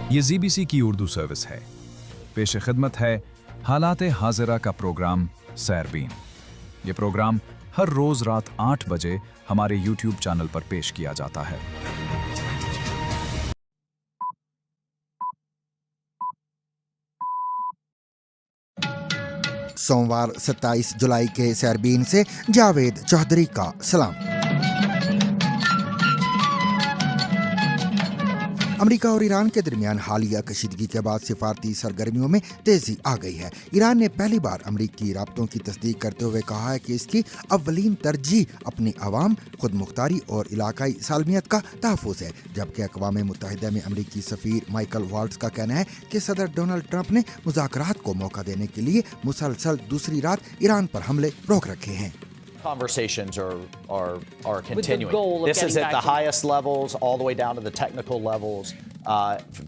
یہ ZBC کی Urdu service ہے. پیش خدمت ہے حالات حاضرہ کا پروگرام سیربین. یہ پروگرام ہر روز رات 8 بجے ہمارے YouTube چینل پر پیش کیا جاتا ہے. سوموار 27 جولائی کے سیربین سے جاوید چودھری کا سلام. امریکہ اور ایران کے درمیان حالیہ کشیدگی کے بعد سفارتی سرگرمیوں میں تیزی آ گئی ہے. ایران نے پہلی بار امریکی رابطوں کی تصدیق کرتے ہوئے کہا ہے کہ اس کی اولین ترجیح اپنی عوام، خود مختاری اور علاقائی سالمیت کا تحفظ ہے، جبکہ اقوام متحدہ میں امریکی سفیر مائیکل والٹز کا کہنا ہے کہ صدر ڈونلڈ ٹرمپ نے مذاکرات کو موقع دینے کے لیے مسلسل دوسری رات ایران پر حملے روک رکھے ہیں. Conversations are continuing. With the goal of this is getting at the back to- highest levels, all the way down to the technical levels,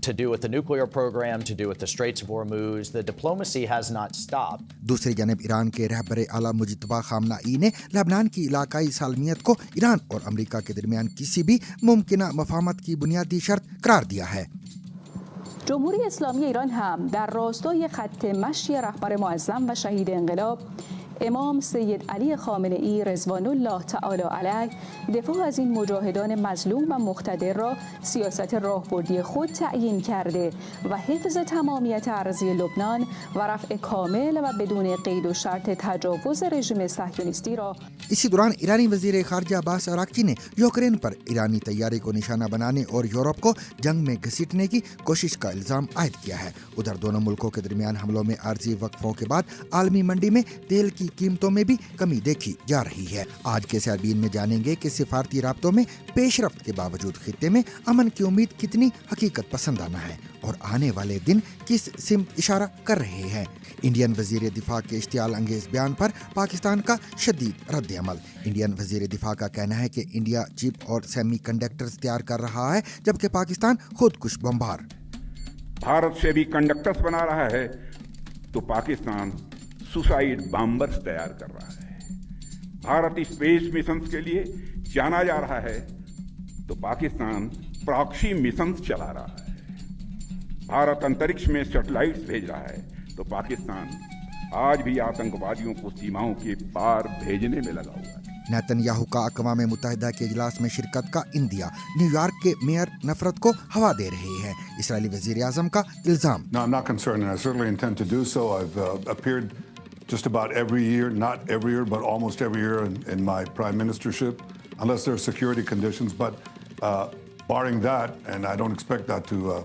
to do with the nuclear program, to do with the Straits of Hormuz. The diplomacy has not stopped. دوسری جانب ایران کے رہبر اعلیٰ مجتبیٰ خامنہئی نے لبنان کی علاقائی سالمیت کو ایران اور امریکہ کے درمیان کسی بھی ممکنہ مفاہمت کی بنیادی شرط قرار دیا ہے. جمهوری اسلامی ایران هم در راستای خط مشی رهبر معظم و شهید انقلاب امام سید علی خامنه‌ای رضوان الله تعالی علیه دفاع از این مجاهدان مظلوم و مقتدر را سیاست راهبردی خود تعیین کرده و حفظ تمامیت ارضی لبنان و رفع کامل و بدون قید و شرط تجاوز رژیم صهیونیستی را. اسی دوران ایرانی وزیر خارجہ عباس عراقچی نے یوکرین پر ایرانی طیارے کو نشانہ بنانے اور یورپ کو جنگ میں گھسیٹنے کی کوشش کا الزام عائد کیا ہے. ادھر دونوں ملکوں کے درمیان حملوں میں عارضی وقفوں کے بعد عالمی منڈی میں تیل کی قیمتوں میں بھی کمی دیکھی جا رہی ہے. آج کے سیربین میں جانیں گے کہ سفارتی رابطوں میں پیش رفت کے باوجود خطے میں امن کی امید کتنی حقیقت پسندانہ ہے اور آنے والے دن کس سمت اشارہ کر رہے ہیں. انڈین وزیر دفاع کے اشتعال انگیز بیان پر پاکستان کا شدید رد عمل. انڈین وزیر دفاع کا کہنا ہے کہ انڈیا چپ اور سیمی کنڈکٹرز تیار کر رہا ہے جبکہ پاکستان خود کش بمبار. بھارت سے بھی کنڈکٹرز بنا رہا ہے تو پاکستان سوسائڈ بامبرز تیار کر رہا ہے. بھارت اسپیس مشنز کے لیے جانا جا رہا ہے تو پاکستان پراکسی مشنز چلا رہا ہے. بھارت انترکش میں سیٹلائٹس بھیج رہا ہے تو پاکستان آج بھی آتنکوادیوں کو سیماؤں کے پار بھیجنے میں لگا ہوا ہے. نیتن یاہو کا اقوام متحدہ کے اجلاس میں شرکت کا اندیا. نیو یارک کے میئر نفرت کو ہوا دے رہے ہیں. اسرائیلی وزیر اعظم کا الزام. No, I'm not concerned, and I certainly intend to do so. I've appeared just about every year, not every year, but almost every year in my prime ministership, unless there are security conditions. But barring that, and I don't expect that to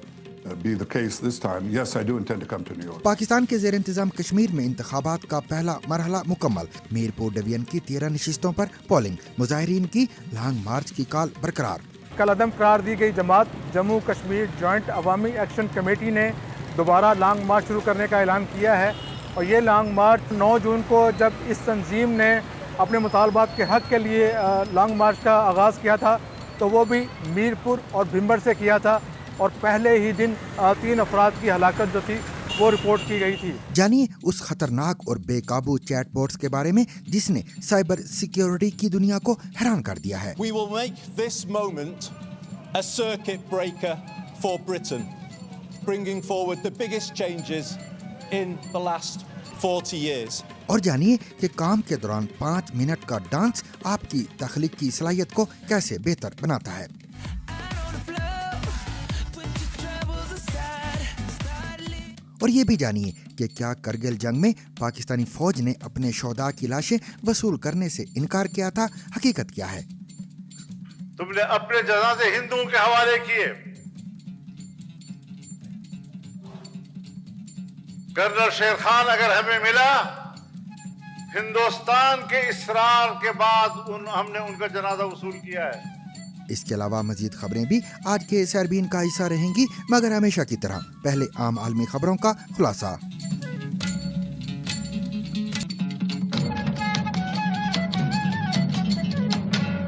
be the case this time, yes, I do intend to come to New York. Pakistan کے زیر انتظام کشمیر میں انتخابات کا پہلا مرحلہ مکمل. میر پور ڈویژن کی 13 نشستوں پر پولنگ. مظاہرین کی لانگ مارچ کی کال برقرار. کل عدم قرار دی گئی جماعت جموں کشمیر جوائنٹ عوامی ایکشن کمیٹی نے دوبارہ لانگ مارچ شروع کرنے کا اعلان کیا ہے اور یہ لانگ مارچ 9 جون کو جب اس تنظیم نے اپنے مطالبات کے حق کے لیے لانگ مارچ کا آغاز کیا تھا تو وہ بھی میر پور اور بھمبر سے کیا تھا اور پہلے ہی دن 3 افراد کی ہلاکت جو تھی وہ رپورٹ کی گئی تھی. جانیے اس خطرناک اور بے قابو چیٹ بوٹس کے بارے میں جس نے سائبر سیکیورٹی کی دنیا کو حیران کر دیا ہے. We will make this moment a circuit breaker for Britain, bringing forward the biggest changes in the last 40 years. اور جانیے کہ کام کے دوران 5 منٹ کا ڈانس آپ کی تخلیقی صلاحیت کو کیسے بہتر بناتا ہے. اور یہ بھی جانیے کہ کیا کرگل جنگ میں پاکستانی فوج نے اپنے شہداء کی لاشیں وصول کرنے سے انکار کیا تھا. حقیقت کیا ہے؟ تم نے اپنے جنازے ہندوؤں کے حوالے کیے. کرنل شیر خان اگر ہمیں ملا ہندوستان کے اصرار کے بعد ہم نے ان کا جنازہ وصول کیا ہے. اس کے علاوہ مزید خبریں بھی آج کے سیربین کا حصہ رہیں گی، مگر ہمیشہ کی طرح پہلے عام عالمی خبروں کا خلاصہ.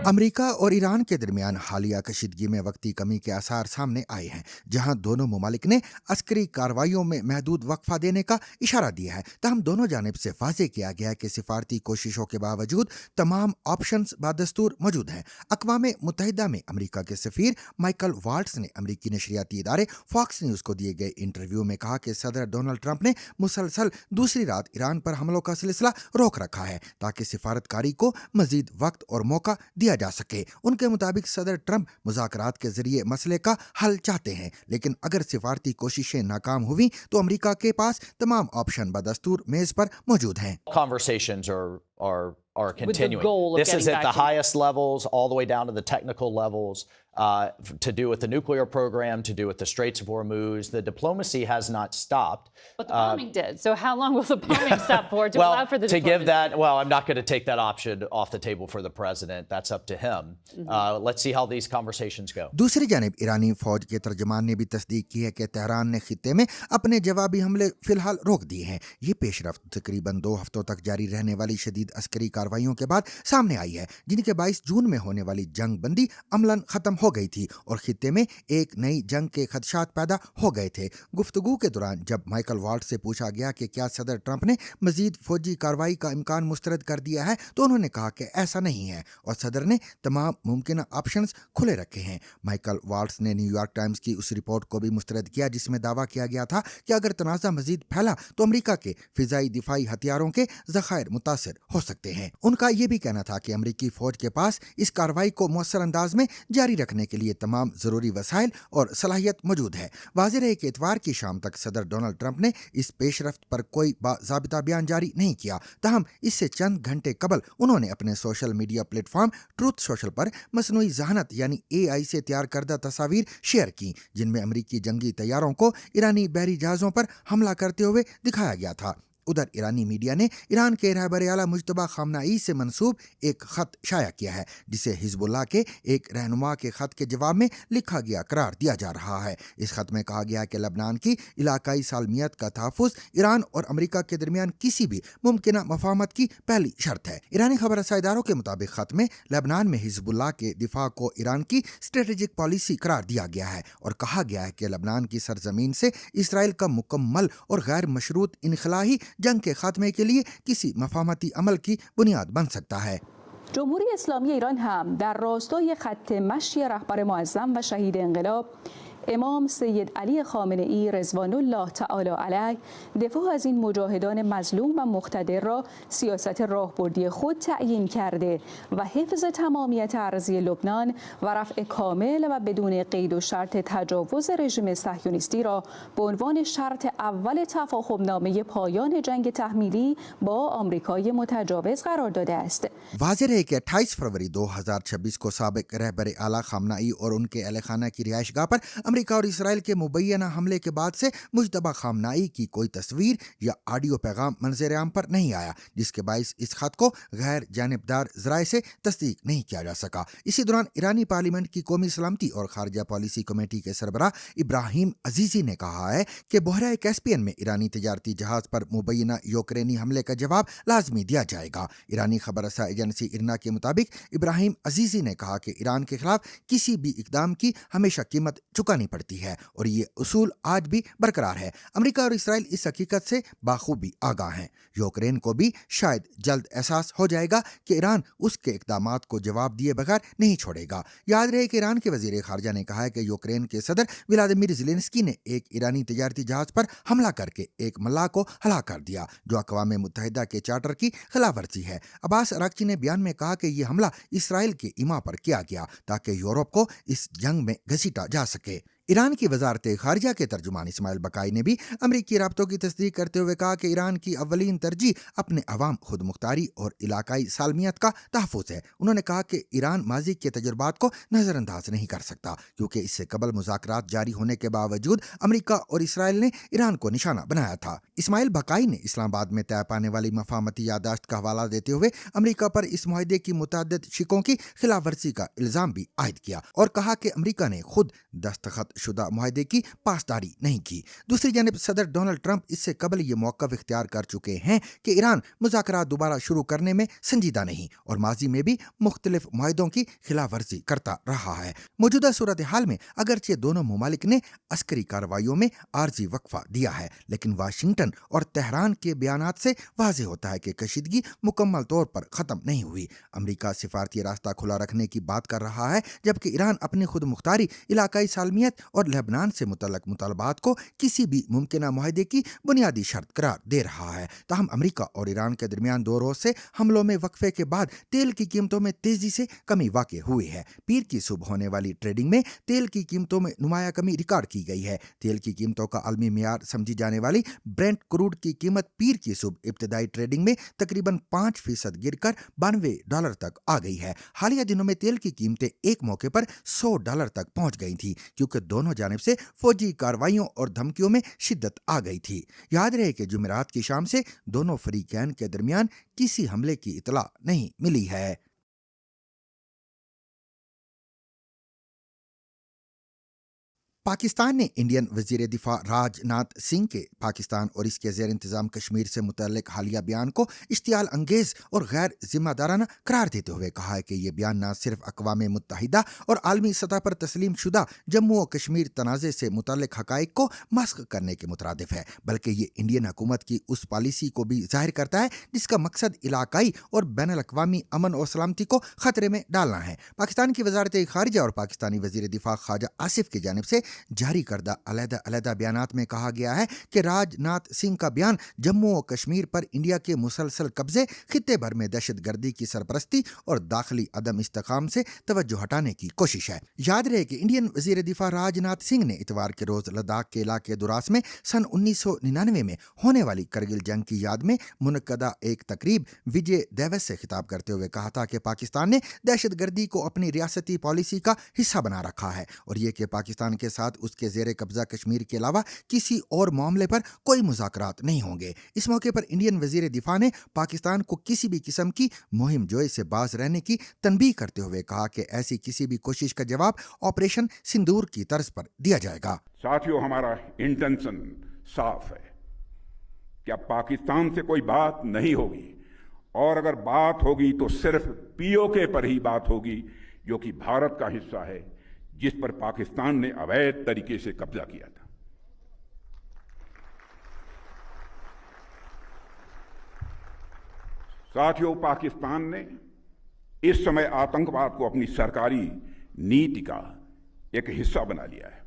امریکہ اور ایران کے درمیان حالیہ کشیدگی میں وقتی کمی کے آثار سامنے آئے ہیں، جہاں دونوں ممالک نے عسکری کارروائیوں میں محدود وقفہ دینے کا اشارہ دیا ہے، تاہم دونوں جانب سے واضح کیا گیا ہے کہ سفارتی کوششوں کے باوجود تمام آپشنز بادستور موجود ہیں۔ اقوام متحدہ میں امریکہ کے سفیر مائیکل والٹس نے امریکی نشریاتی ادارے فاکس نیوز کو دیے گئے انٹرویو میں کہا کہ صدر ڈونلڈ ٹرمپ نے مسلسل دوسری رات ایران پر حملوں کا سلسلہ روک رکھا ہے تاکہ سفارتکاری کو مزید وقت اور موقع دیا جا سکے۔ ان کے مطابق صدر ٹرمپ مذاکرات کے ذریعے مسئلے کا حل چاہتے ہیں، لیکن اگر سفارتی کوششیں ناکام ہوئیں تو امریکہ کے پاس tamaam option بدستور میز پر موجود ہیں۔ Conversations are continuing. With the goal of this is getting at the back to- highest levels, all the way down to the technical levels, to do with the nuclear program, to do with the Straits of Hormuz. The diplomacy has not stopped. But the bombing did. So how long will the bombing stop for to allow for the to give diplomacy? that, well, I'm not going to take that option off the table for the president. That's up to him. Let's see how these conversations go. دوسری جانب ایرانی فوج کے ترجمان نے بھی تصدیق کی ہے کہ تہران نے خطے میں اپنے جوابی حملے فی الحال روک دیے ہیں۔ یہ پیش رفت تقریباً 2 ہفتوں تک جاری رہنے والی شدید عسکری کارروائیوں کے بعد سامنے آئی ہے، جن کے باعث جون میں ہونے والی جنگ بندی عملاً ختم ہو گئی تھی اور خطے میں ایک نئی جنگ کے خدشات پیدا ہو گئے تھے۔ گفتگو کے دوران جب مائیکل والٹ سے پوچھا گیا کہ کیا صدر ٹرمپ نے مزید فوجی کارروائی کا امکان مسترد کر دیا ہے تو انہوں نے کہا کہ ایسا نہیں ہے اور صدر نے تمام ممکنہ آپشنز کھلے رکھے ہیں۔ مائیکل والٹس نے نیو یارک ٹائمز کی اس رپورٹ کو بھی مسترد کیا جس میں دعویٰ کیا گیا تھا کہ اگر تنازع مزید پھیلا تو امریکہ کے فضائی دفاعی ہتھیاروں کے ذخائر متاثر ہو سکتے ہیں۔ ان کا یہ بھی کہنا تھا کہ امریکی فوج کے پاس اس کارروائی کو مؤثر انداز میں جاری رکھنے کے لیے تمام ضروری وسائل اور صلاحیت موجود ہے۔ واضح رہے کہ اتوار کی شام تک صدر ڈونلڈ ٹرمپ نے اس پیش رفت پر کوئی باضابطہ بیان جاری نہیں کیا، تاہم اس سے چند گھنٹے قبل انہوں نے اپنے social media platform Truth Social پر مصنوعی ذہانت یعنی AI سے تیار کردہ تصاویر شیئر کی، جن میں امریکی جنگی طیاروں کو ایرانی بحری جہازوں پر حملہ کرتے ہوئے دکھایا گیا تھا۔ ادھر ایرانی میڈیا نے ایران کے رہبر اعلیٰ مجتبیٰ خامنہ ای سے منسوب ایک خط شائع کیا ہے جسے حزب اللہ کے ایک رہنما کے خط کے جواب میں لکھا گیا قرار دیا جا رہا ہے۔ اس خط میں کہا گیا کہ لبنان کی علاقائی سالمیت کا تحفظ ایران اور امریکہ کے درمیان کسی بھی ممکنہ مفاہمت کی پہلی شرط ہے۔ ایرانی خبر رساں اداروں کے مطابق خط میں لبنان میں حزب اللہ کے دفاع کو ایران کی اسٹریٹجک پالیسی قرار دیا گیا ہے اور کہا گیا ہے کہ لبنان کی سرزمین سے اسرائیل کا مکمل اور غیر مشروط انخلائی جنگ کے خاتمے کے لیے کسی مفاہمتی عمل کی بنیاد بن سکتا ہے۔ جمهوری اسلامی ایران هم در راستای خط مشی رهبر معظم و شهید انقلاب امام سید علی خامنه ای رضوان الله تعالی علیه دفاع از این مجاهدان مظلوم و مقتدر را سیاست راهبردی خود تعیین کرده و حفظ تمامیت ارضی لبنان و رفع کامل و بدون قید و شرط تجاوز رژیم صهیونیستی را به عنوان شرط اول تفاهمنامه پایان جنگ تحمیلی با آمریکای متجاوز قرار داده است۔ واضح رہے کہ 28 فروری 2026 کو سابق رہبر اعلیٰ خامنہ ای اور ان کے اہل خانہ کی رہائش گاہ پر امریکہ اور اسرائیل کے مبینہ حملے کے بعد سے مجتبیٰ خامنہ ای کی کوئی تصویر یا آڈیو پیغام منظر عام پر نہیں آیا، جس کے باعث اس خط کو غیر جانبدار ذرائع سے تصدیق نہیں کیا جا سکا۔ اسی دوران ایرانی پارلیمنٹ کی قومی سلامتی اور خارجہ پالیسی کمیٹی کے سربراہ ابراہیم عزیزی نے کہا ہے کہ بحیرہ کیسپین میں ایرانی تجارتی جہاز پر مبینہ یوکرینی حملے کا جواب لازمی دیا جائے گا۔ ایرانی خبر رساں ایجنسی ارنا کے مطابق ابراہیم عزیزی نے کہا کہ ایران کے خلاف کسی بھی اقدام کی ہمیشہ قیمت چکانی پڑتی ہے اور یہ اصول آج بھی برقرار ہے۔ امریکہ اور اسرائیل اس حقیقت سے بخوبی آگاہ ہیں۔ یوکرین کو بھی شاید جلد احساس ہو جائے گا کہ ایران اس کے اقدامات کو جواب دیے بغیر نہیں چھوڑے گا۔ یاد رہے کہ ایران کے وزیر خارجہ نے کہا ہے کہ یوکرین کے صدر ولادیمیر زیلنسکی نے ایک ایرانی تجارتی جہاز پر حملہ کر کے ایک ملاح کو ہلاک کر دیا، جو اقوام متحدہ کے چارٹر کی خلاف ورزی ہے۔ عباس اراغچی نے بیان میں کہا کہ یہ حملہ اسرائیل کے ایما پر کیا گیا تاکہ یورپ کو اس جنگ میں گھسیٹا جا سکے۔ ایران کی وزارت خارجہ کے ترجمان اسماعیل بقائی نے بھی امریکی رابطوں کی تصدیق کرتے ہوئے کہا کہ ایران کی اولین ترجیح اپنے عوام خود مختاری اور علاقائی سالمیت کا تحفظ ہے۔ انہوں نے کہا کہ ایران ماضی کے تجربات کو نظر انداز نہیں کر سکتا، کیونکہ اس سے قبل مذاکرات جاری ہونے کے باوجود امریکہ اور اسرائیل نے ایران کو نشانہ بنایا تھا۔ اسماعیل بقائی نے اسلام آباد میں طے پانے والی مفاہمتی یادداشت کا حوالہ دیتے ہوئے امریکہ پر اس معاہدے کی متعدد شقوں کی خلاف ورزی کا الزام بھی عائد کیا اور کہا کہ امریکہ نے خود دستخط शुदा मुआहदे की पासदारी नहीं की। दूसरी जानब सदर डोनाल्ड ट्रंप इससे कबल ये मौक़िफ़ इख्तियार कर चुके हैं कि ईरान मुज़ाकरात दोबारा शुरू करने में संजीदा नहीं और माजी में भी मुख्तलिफ मुआहदों की खिलाफ वर्जी करता रहा है। मौजूदा सूरत हाल में अगरचे दोनों ममालिक ने अस्करी कार्रवाइयों में आर्जी वक्फा दिया है, लेकिन वाशिंगटन और तेहरान के बयानात से वाज़ेह होता है कि कशीदगी मुकम्मल तौर पर ख़त्म नहीं हुई। अमरीका सिफारती रास्ता खुला रखने की बात कर रहा है, जबकि ईरान अपनी खुद मुख्तारी, इलाकाई सालमियत और लेबनान से मुतल्लक मुतालबात को किसी भी मुमकिन मुआहदे की बुनियादी शर्त करार दे रहा है। ताहम अमरीका और ईरान के दरमियान 2 रोज़ से हमलों में वक्फे के बाद तेल की कीमतों में तेजी से कमी वाक़ हुई है। पीर की सुबह होने वाली ट्रेडिंग में तेल की कीमतों में नुमाया कमी रिकॉर्ड की गई है। तेल की कीमतों का आलमी मियार समझी जाने वाली ब्रेंट क्रूड की कीमत पीर की सुबह इब्तदाई ट्रेडिंग में तकरीबन 5% गिरकर $92 तक आ गई है। हालिया दिनों में तेल की कीमतें एक मौके पर $100 तक पहुंच गई थी, क्योंकि दोनों जानिब से फौजी कार्रवाइयों और धमकियों में शिद्दत आ गई थी। याद रहे कि जुमेरात की शाम से दोनों फरीकैन के दरमियान किसी हमले की इतला नहीं मिली है। पाकिस्तान ने इंडियन वज़ीर दिफा राजनाथ सिंह के पाकिस्तान और इसके ज़ेर इंतज़ाम कश्मीर से मुतल्लिक हालिया बयान को इश्तियाल अंगेज़ और गैर ज़िम्मेदाराना करार देते हुए कहा है कि यह बयान न सिर्फ अक़वाम मुत्तहिदा और आलमी सतह पर तस्लीम शुदा जम्मू और कश्मीर तनाज़े से मुतल्लिक हक़ाइक़ को मस्ख़ करने के मुतरादिफ है, बल्कि ये इंडियन हुकूमत की उस पॉलिसी को भी ज़ाहिर करता है जिसका मकसद इलाकाई और बैनुल-अक़वामी अमन और सलामती को ख़तरे में डालना है। पाकिस्तान की वज़ारत ख़ारिजा और पाकिस्तानी वज़ीर दिफा ख्वाजा आसिफ की जानिब से जारी करदा अलग-अलग बयानात में कहा गया है कि राजनाथ सिंह का बयान जम्मू और कश्मीर पर इंडिया के मुसलसल कब्जे, खित्ते भर में दहशतगर्दी की सरपरस्ती और दाखिली अदम इस्तेकाम से तवज्जो हटाने की कोशिश है। याद रहे कि इंडियन वज़ीर दिफा राजनाथ सिंह ने इतवार के रोज लद्दाख के इलाके दुरास में सन 1999 में होने वाली करगिल जंग की याद में मुनक्कदा एक तकरीब विजय दिवस से खिताब करते हुए कहा था कि पाकिस्तान ने दहशतगर्दी को अपनी रियासती पॉलिसी का हिस्सा बना रखा है और ये कि पाकिस्तान के साथ उसके ज़ेरे कब्जा कश्मीर के अलावा किसी और मामले पर कोई मुज़ाकरात नहीं होंगे। इस मौके पर इंडियन वज़ीर दिफा ने पाकिस्तान को किसी भी किस्म की मुहिम जोई से बाज रहने की तनबीह करते हुए कहा कि ऐसी किसी भी कोशिश का जवाब ऑपरेशन सिंदूर की तर्ज पर दिया जाएगा। साथियों, हमारा इंटेंशन साफ है कि अब पाकिस्तान से कोई बात नहीं होगी और अगर बात होगी तो सिर्फ पीओके पर ही बात होगी, जो कि भारत का हिस्सा है, जिस पर पाकिस्तान ने अवैध तरीके से कब्जा किया था। साथियों, पाकिस्तान ने इस समय आतंकवाद को अपनी सरकारी नीति का एक हिस्सा बना लिया है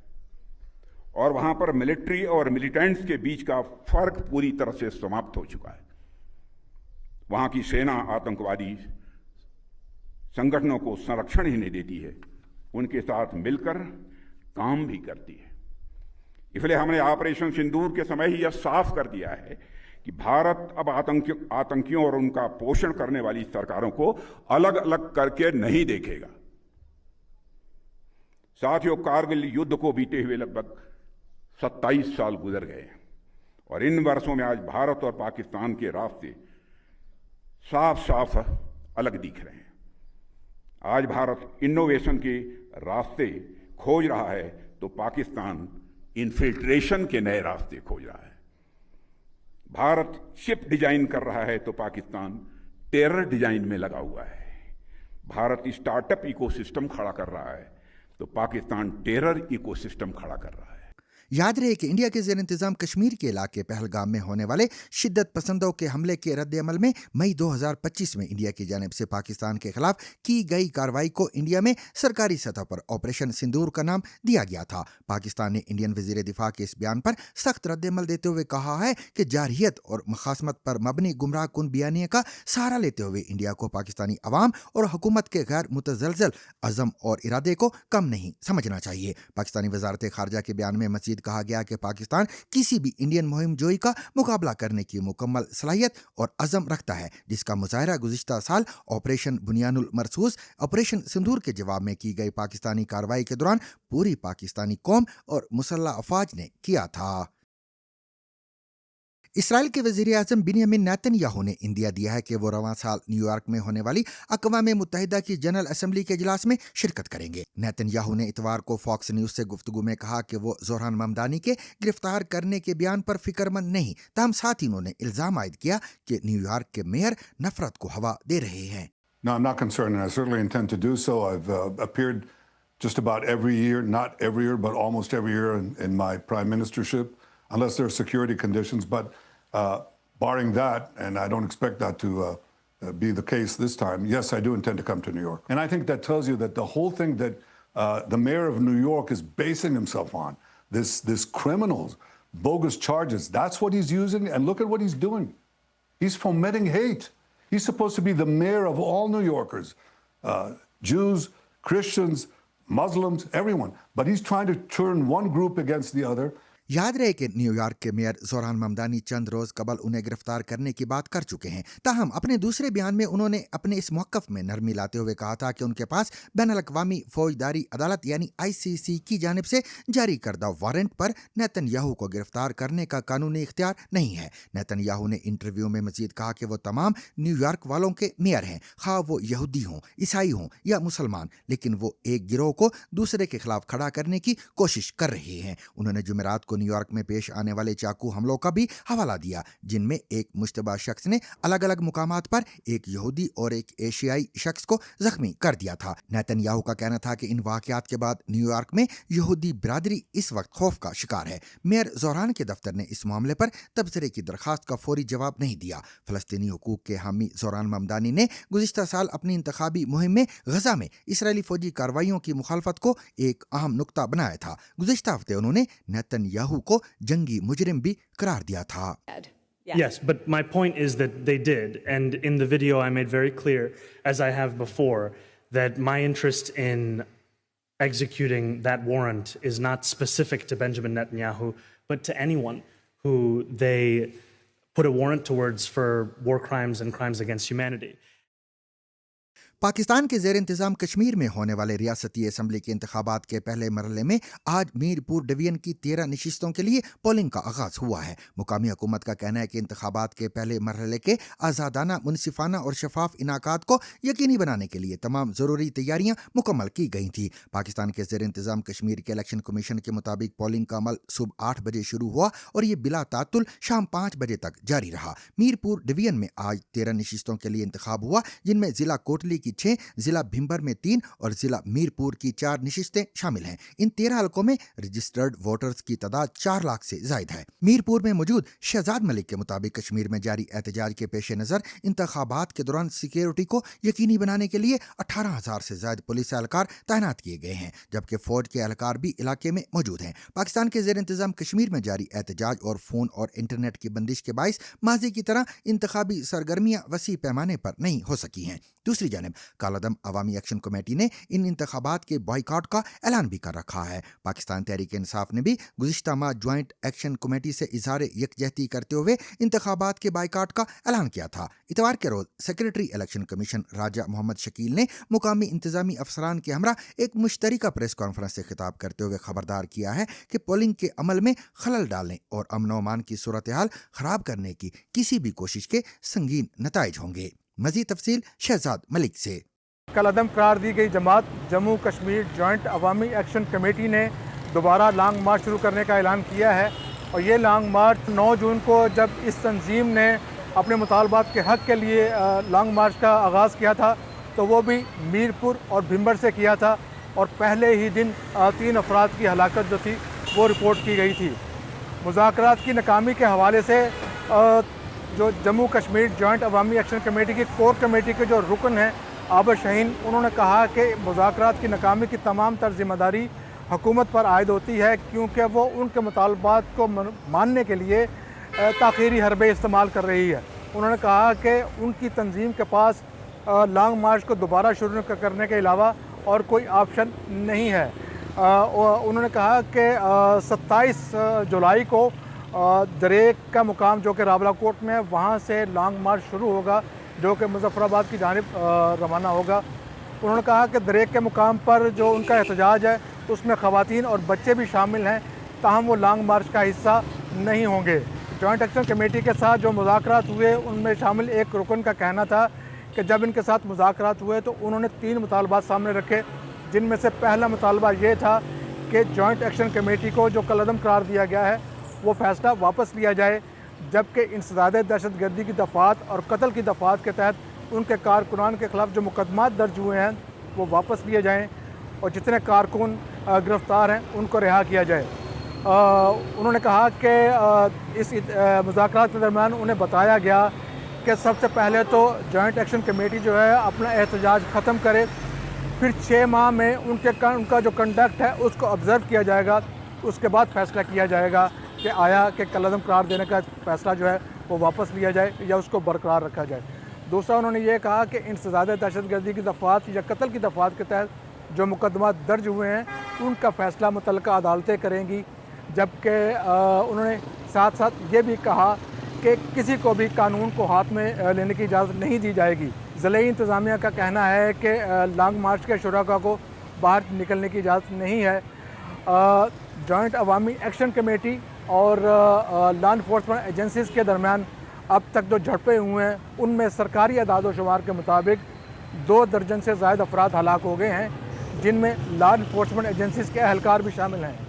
और वहां पर मिलिट्री और मिलिटेंट्स के बीच का फर्क पूरी तरह से समाप्त हो चुका है। वहां की सेना आतंकवादी संगठनों को संरक्षण ही नहीं देती है, उनके साथ मिलकर काम भी करती है। इसलिए हमने ऑपरेशन सिंदूर के समय ही यह साफ कर दिया है कि भारत अब आतंकियों और उनका पोषण करने वाली सरकारों को अलग अलग करके नहीं देखेगा। साथियों, कारगिल युद्ध को बीते हुए लगभग 27 साल गुजर गए और इन वर्षों में आज भारत और पाकिस्तान के रास्ते साफ साफ अलग दिख रहे हैं। आज भारत इनोवेशन के रास्ते खोज रहा है तो पाकिस्तान इन्फिल्ट्रेशन के नए रास्ते खोज रहा है। भारत शिप डिजाइन कर रहा है तो पाकिस्तान टेरर डिजाइन में लगा हुआ है। भारत स्टार्टअप इकोसिस्टम खड़ा कर रहा है तो पाकिस्तान टेरर इकोसिस्टम खड़ा कर रहा है। याद रहे कि इंडिया के ज़ेर इंतज़ाम कश्मीर के इलाके पहलगाम में होने वाले शिद्दत पसंदों के हमले के रद्द अमल में मई 2025 में इंडिया की जानिब से पाकिस्तान के खिलाफ की गई कार्रवाई को इंडिया में सरकारी सतह पर ऑपरेशन सिंदूर का नाम दिया गया था। पाकिस्तान ने इंडियन वज़ीर दिफा के इस बयान पर सख्त रद्द अमल देते हुए कहा है कि जारहियत और मुखासमत पर मबनी गुमराह कुन बयानिया का सहारा लेते हुए इंडिया को पाकिस्तानी अवाम और हुकूमत के गैर मुतज़लज़ल अज़म और इरादे को कम नहीं समझना चाहिए। पाकिस्तानी वज़ारत ख़ारिजा के बयान में मज़ीद कहा गया कि पाकिस्तान किसी भी इंडियन मुहिम जोई का मुकाबला करने की मुकम्मल सलाहियत और अज़म रखता है, जिसका मुज़ाहरा गुज़िश्ता साल ऑपरेशन बुनियानुल मरसूस ऑपरेशन सिंदूर के जवाब में की गई पाकिस्तानी कार्रवाई के दौरान पूरी पाकिस्तानी कौम और मुसल्लह अफवाज ने किया था। इसराइल के वज़ीर-ए-आज़म बिन्यामिन नेतन्याहू ने इंदिया दिया है कि वो रवां साल न्यूयॉर्क में होने वाली अक़वाम मुत्तहिदा की जनरल असेंबली के इजलास में शिरकत करेंगे। नेतन्याहू ने इतवार को फॉक्स न्यूज़ से गुफ्तगू में कहा कि वो ज़ोहरान ममदानी के गिरफ्तार करने के बयान पर फिक्रमंद नहीं, ताहम साथ ही उन्होंने इल्ज़ाम आयद किया कि न्यूयॉर्क के मेयर नफरत को हवा दे रहे हैं। No, I'm not concerned, and I certainly intend to do so. I've appeared just about every year, not every year, but almost every year in my prime ministership, unless there are security conditions. But barring that, and I don't expect that to be the case this time, yes, I do intend to come to New York. And I think that tells you that the whole thing that the mayor of New York is basing himself on, this criminals, bogus charges, that's what he's using. And look at what he's doing. He's fomenting hate. He's supposed to be the mayor of all New Yorkers, Jews, Christians, Muslims, everyone. But he's trying to turn one group against the other. याद रहे कि New York के mayor Zohran Mamdani चंद रोज़ कबल उन्हें गिरफ्तार करने की बात कर चुके हैं। ताहम अपने दूसरे बयान में उन्होंने अपने इस मौक़िफ़ में नरमी लाते हुए कहा था कि उनके पास बैनुल-अक़वामी फ़ौजदारी अदालत यानी ICC की जानिब से जारी करदा वारंट पर नेतन्याहू को गिरफ्तार करने का कानूनी इख्तियार नहीं है। नेतन्याहू ने इंटरव्यू में मज़ीद कहा कि वो तमाम न्यूयॉर्क वालों के मेयर हैं, खा वो यहूदी हों, ईसाई हों या मुसलमान, लेकिन वो एक गिरोह को दूसरे के खिलाफ खड़ा करने की कोशिश कर रहे हैं। उन्होंने जुमेरात को न्यूयॉर्क में पेश आने वाले चाकू हमलों का भी हवाला दिया, जिनमें एक मुश्तबा शख्स ने अलग अलग मुकामात पर एक यहूदी और एक एशियाई शख्स को जख्मी कर दिया था। नेतन्याहू का कहना था कि इन वाक़यात के बाद न्यूयॉर्क में यहूदी बिरादरी इस वक्त खौफ का शिकार है। मेयर ज़ोहरान के दफ्तर ने इस मामले पर तबसरे की दरख्वास्त का फौरी जवाब नहीं दिया। फ़लस्तीनी हुकूक के हामी ज़ोहरान ममदानी ने गुज़िश्ता साल अपनी इंतखाबी मुहिम में गजा में इसराइली फ़ौजी कार्रवाइयों की मुखालफत को एक अहम नुक्ता बनाया था। गुज़िश्ता हफ्ते उन्होंने नेतन्याहू को जंगी मुजरिम भी करार दिया था। Yes, but my point is that they did, and in the video I made very clear, as I have before, that my interest in executing that warrant is not specific to Benjamin Netanyahu, but to anyone who they put a warrant towards for war crimes and crimes against humanity. Pakistan के ज़ेर इंतज़ाम कश्मीर में होने वाले रियासती assembly के इंतखाबात के पहले मरहले में आज मीरपुर डिवीजन की 13 नशिस्तों के लिए पोलिंग का आगाज़ हुआ है। मुकामी हुकूमत का कहना है कि इंतखाबात के पहले मरहले के आज़ादाना, मुनसिफाना और शफाफ इनाकात को यकीनी बनाने के लिए तमाम ज़रूरी तैयारियां मुकम्मल की गई थी। पाकिस्तान के ज़ेर इंतज़ाम कश्मीर के इलेक्शन कमीशन के मुताबिक पोलिंग का अमल सुबह 8 बजे शुरू हुआ और ये बिला तातुल शाम 5 बजे तक जारी रहा। मीरपुर डिवीजन में आज 13 नशिस्तों के लिए इंतखाब हुआ, जिनमें ज़िला कोटली की 6, जिला भिंबर में 3 और जिला मीरपुर की 4 नशिस्तें शामिल हैं। इन 13 हलकों में रजिस्टर्ड वोटर्स की तादाद 4 लाख से ज़ायद है। मीरपुर में मौजूद शहजाद मलिक के मुताबिक कश्मीर में जारी एहतजाज के पेश नज़र इंतखाबात के दौरान सिक्योरिटी को यकीनी बनाने के लिए 18,000 से ज़ायद पुलिस एहलकार तैनात किए गए हैं, जबकि फौज के एहलकार भी इलाके में मौजूद हैं। पाकिस्तान के ज़ेर इंतज़ाम कश्मीर में जारी एहतजाज और फ़ोन और इंटरनेट की बंदिश के बाइस माजी की तरह इंतखाबी सरगर्मियाँ वसी पैमाने पर नहीं हो सकी हैं। दूसरी जानब कालादम अवामी एक्शन कमेटी ने इन इंतखाबात के बॉयकॉट का ऐलान भी कर रखा है। पाकिस्तान तहरीक इंसाफ ने भी गुज़िश्ता माह ज्वाइंट एक्शन कमेटी से इज़हार यकजहती करते हुए इंतखाबात के बॉयकॉट का ऐलान किया था। इतवार के रोज़ सेक्रेटरी इलेक्शन कमीशन राजा मोहम्मद शकील ने मुकामी इंतजामी अफसरान के हमरा एक मुश्तरका प्रेस कॉन्फ्रेंस से खिताब करते हुए खबरदार किया है कि पोलिंग के अमल में खलल डालने और अमन व अमान की सूरत हाल ख़राब करने की किसी भी कोशिश के संगीन नताइज होंगे। मज़ीद तफसील शहजाद मलिक से। कल अदम करार दी गई जमात जम्मू कश्मीर जॉइंट अवामी एक्शन कमेटी ने दोबारा लॉन्ग मार्च शुरू करने का ऐलान किया है और ये लॉन्ग मार्च 9 जून को जब इस तंजीम ने अपने मुतालबात के हक़ के लिए लॉन्ग मार्च का आगाज़ किया था तो वो भी मीरपुर और भिंबर से किया था और पहले ही दिन 3 अफराद की हलाकत जो थी वो रिपोर्ट की गई थी। मुज़ाकरात की नाकामी के हवाले से जो जम्मू कश्मीर जॉइंट अवामी एक्शन कमेटी की कोर कमेटी के जो रुकन हैं आबिद शाहीन, उन्होंने कहा कि मुज़ाकरात की नाकामी की तमाम तर ज़िम्मेदारी हुकूमत पर आयद होती है, क्योंकि वो उनके मुतालबात को मानने के लिए ताख़ीरी हरबे इस्तेमाल कर रही है। उन्होंने कहा कि उनकी तंजीम के पास लॉन्ग मार्च को दोबारा शुरू करने के अलावा और कोई ऑप्शन नहीं है। उन्होंने कहा कि 27 जुलाई को दरेक का मुकाम जो कि रावलाकोट में है, वहाँ से लॉन्ग मार्च शुरू होगा जो कि मुजफ्फराबाद की जानिब रवाना होगा। उन्होंने कहा कि दरेक के मुकाम पर जो उनका एहतजाज है उसमें ख़वातीन और बच्चे भी शामिल हैं, ताहम वो लॉन्ग मार्च का हिस्सा नहीं होंगे। जॉइंट एक्शन कमेटी के साथ जो मुज़ाकरात हुए उनमें शामिल एक रुकन का कहना था कि जब इनके साथ मुज़ाकरात हुए तो उन्होंने 3 मुतालबात सामने रखे, जिनमें से पहला मुतालबा ये था कि जॉइंट एक्शन कमेटी को जो कलअदम करार दिया गया है वो फ़ैसला वापस लिया जाए, जबकि इंसदाद दहशतगर्दी की दफ़ात और कत्ल की दफ़ात के तहत उनके कारकुनान के ख़िलाफ़ जो मुकदमात दर्ज हुए हैं वो वापस लिए जाएँ और जितने कारकुन गिरफ़्तार हैं उनको रिहा किया जाए। उन्होंने कहा कि इस मुज़ाकरात के दरमियान उन्हें बताया गया कि सबसे पहले तो जॉइंट एक्शन कमेटी जो है अपना एहतजाज ख़त्म करे, फिर 6 माह में उनका जो कंडक्ट है उसको ऑब्ज़र्व किया जाएगा, उसके बाद फ़ैसला किया जाएगा कि आया कि कलअदम करार देने का फ़ैसला जो है वो वापस लिया जाए या उसको बरकरार रखा जाए। दूसरा उन्होंने ये कहा कि इंसदाद दहशतगर्दी की दफ़ात या कत्ल की दफ़ात के तहत जो मुकदमात दर्ज हुए हैं उनका फ़ैसला मुतल्लिका अदालतें करेंगी, जबकि उन्होंने साथ साथ ये भी कहा कि किसी को भी कानून को हाथ में लेने की इजाज़त नहीं दी जाएगी। ज़िले इंतज़ामिया का कहना है कि लॉन्ग मार्च के शुरका को बाहर निकलने की इजाज़त नहीं है। जॉइंट अवामी एक्शन कमेटी और लॉ इन्फोर्समेंट एजेंसीज़ के दरमियान अब तक जो झड़पें हुए हैं उनमें सरकारी अदाद व शुमार के मुताबिक 2 दर्जन से ज़ायद अफराद हलाक हो गए हैं, जिनमें लॉ इन्फोर्समेंट एजेंसीज़ के अहलकार भी शामिल हैं।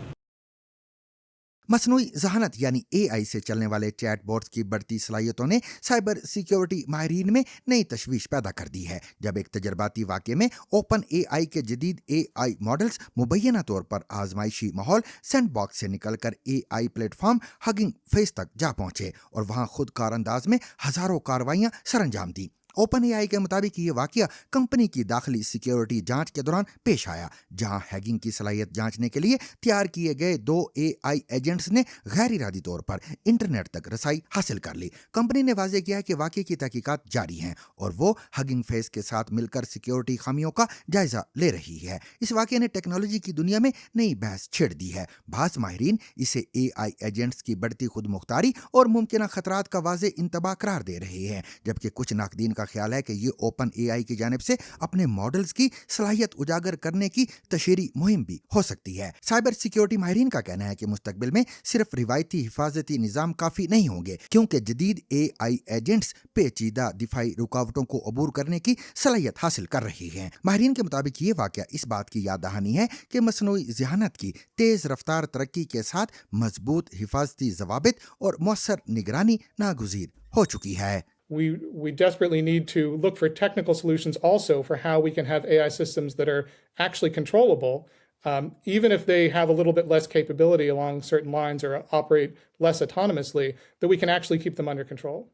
मसनूई ज़हानत यानी AI से चलने वाले चैट बोट्स की बढ़ती सलाहियतों ने साइबर सिक्योरिटी माहिरीन में नई तशवीश पैदा कर दी है, जब एक तजर्बाती वाक़े में ओपन AI के जदीद AI मॉडल्स मुबैना तौर पर आजमाइशी माहौल सैंड बॉक्स से निकलकर AI प्लेटफॉर्म हगिंग फेस तक जा पहुंचे और वहां खुद कार अंदाज में हज़ारों कार्रवाइयां सरअंजाम दी। ओपन AI के मुताबिक ये वाक़या कंपनी की दाखिली सिक्योरिटी जांच के दौरान पेश आया, जहां हैकिंग की सलाहियत जांचने के लिए तैयार किए गए 2 AI एजेंट्स ने गैर इरादी तौर पर इंटरनेट तक रसाई हासिल कर ली। कंपनी ने वाज़ेह किया कि वाक़े की तहकीकात जारी हैं और वो हगिंग फेस के साथ मिलकर सिक्योरिटी खामियों का जायजा ले रही है। इस वाक़े ने टेक्नोलॉजी की दुनिया में नई बहस छेड़ दी है। बाज़ माहिरीन इसे AI एजेंट्स की बढ़ती खुद मुख्तारी और मुमकिन खतरात का वाज़ेह इंतबाह करार दे रहे हैं, जबकि कुछ नाक़दीन का ख्याल है कि ये ओपन AI की जानिब से अपने मॉडल्स की सलाहियत उजागर करने की तशहीरी मुहिम भी हो सकती है। साइबर सिक्योरिटी माहिरीन का कहना है कि मुस्तकबिल में सिर्फ रिवायती हिफाजती निज़ाम काफ़ी नहीं होंगे, क्योंकि जदीद AI एजेंट्स पेचीदा दिफाई रुकावटों को अबूर करने की सलाहियत हासिल कर रही हैं। माहिरीन के मुताबिक ये वाक़या इस बात की याद दहानी है कि मसनूई ज़हानत की तेज़ रफ्तार तरक्की के साथ मजबूत हिफाजती ज़वाबित और मौसर निगरानी नागुज़ीर हो चुकी है। We desperately need to look for technical solutions also for how we can have AI systems that are actually controllable, even if they have a little bit less capability along certain lines or operate less autonomously, that we can actually keep them under control.